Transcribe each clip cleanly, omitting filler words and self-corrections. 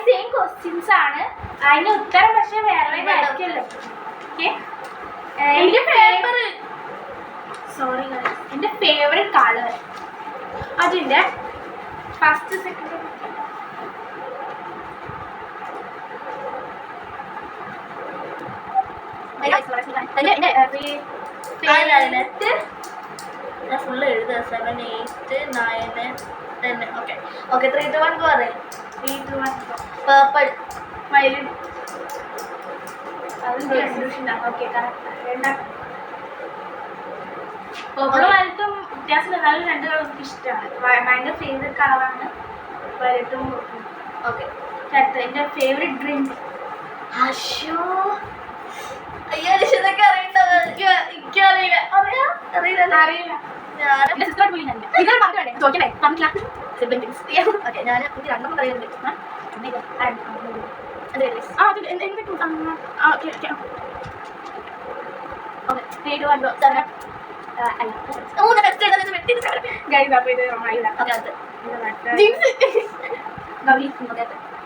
Same questions ആണ്. അതിന്റെ ഉത്തരം പക്ഷെ വേറെ ആയിരിക്കുമല്ലോ. എന്റെ ഫേവറേറ്റ് കളർ അതിന്റെ ഫസ്റ്റ് സെക്കൻഡ് ഫുള്ള് എഴുതുക 7, 8, 9, 10. ഓക്കെ 3, 2, 1 പറയും. 3, 2, 1 പേർപ്പിൾ വയലറ്റ്. അതിന്റെ കൺഫ്യൂഷൻ ആണ്. ഓക്കെ പേർപ്പിളും വയലറ്റും വ്യത്യാസം എന്നാലും രണ്ട് കളർ എനിക്ക് ഇഷ്ടമാണ്. ഭയങ്കര ഫേവറേറ്റ് കളറാണ് വയലറ്റും പേർപ്പിളും. ഓക്കെ എന്റെ ഫേവറേറ്റ് ഡ്രിങ്ക് അയ്യോ ഇതൊക്കെ അറിയണ്ടത് എനിക്കറിയില്ല. അറിയില്ല ഞാൻ രണ്ടെണ്ണം പറയുന്നുണ്ട്.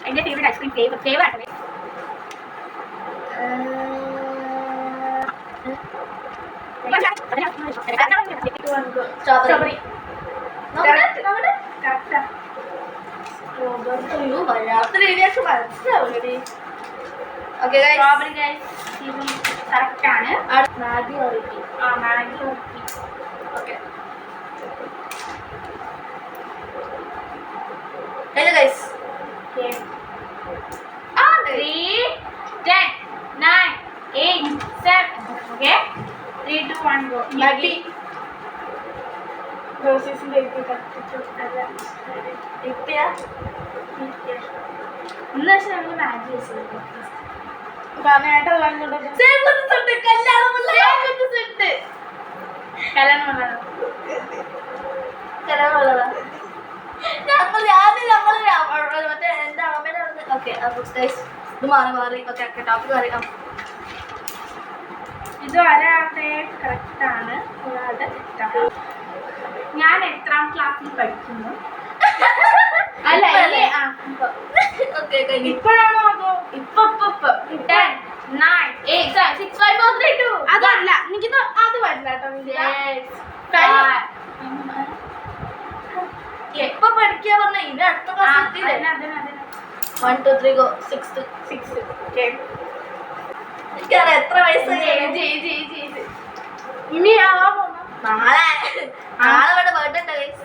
എന്റെ ഫേവറേറ്റ് ഐസ്ക്രീം ഫ്ലേവർ ആണ്. സ്ട്രോബെറി. മലയാളത്തിൽ എഴുതിയാൽ മനസ്സിലാവില്ലേ? ഓക്കെ സ്ട്രോബെറി ഗൈസ് കറക്റ്റ് ആണ്. മാഗി ഒറിറ്റി. മാഗി ഒറിറ്റി. Okay guys 3, 10, 9, 8, 7. Okay 3, 2, 1 go. Maggi റോസസിന്റെ ഇപ്പിയ ഇന്ന് പക്ഷെ നമ്മൾ മാഗി യൂസ് ചെയ്തു. ഇത് മാറി ഓക്കെ ടോപ്പിക് അറിയാം. ഇത് ഒരാളുടെ കറക്റ്റ് ആണ്, ഒരാളുടെ തെറ്റാണ്. ഞാൻ എത്രാം ക്ലാസ്സിൽ പഠിക്കുന്നു? അല്ല ഇപ്പോഴാണോ അതോ ഇപ്പൊ 10, 9, 8, 7, 6, 5, 4, 3, 2. അതല്ല എനിക്ക് അത് പറ്റില്ല കേട്ടോ. എപ്പൊ പഠിക്കാ പറഞ്ഞ ഇത് അടുത്ത ക്ലാസ് 1, 2, 3 go 6. എനിക്കറിയാം എത്ര വയസ്സായി. ഇനി നാളെ ഇവിടെ ബർത്ത്ഡേ ഉണ്ട് ഗൈസ്.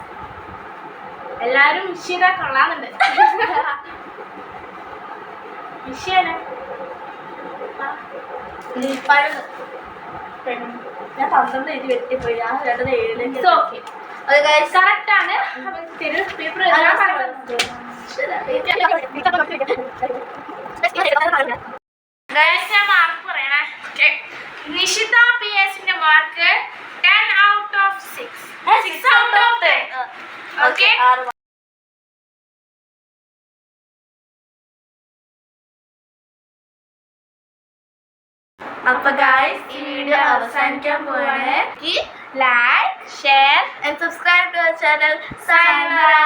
എല്ലാരും വിഷയതാ കൊള്ളാന്നുണ്ട്. വിഷയാണ് ഞാൻ 12 എഴുതി വെട്ടിപ്പോയി. ഞാൻ 2 ഓക്കെ കറക്റ്റ് ആണ്. പേപ്പർ ഞാൻ മാർക്ക് പറയണേ. നിഷിത PS-ന്റെ mark 10 out of 6. 6 out of 10. Okay അപ്പൊ ഗൈസ് ഈ വീഡിയോ അവസാനിക്കാൻ പോവാണ്. Like share and subscribe to our channel. Sayonara.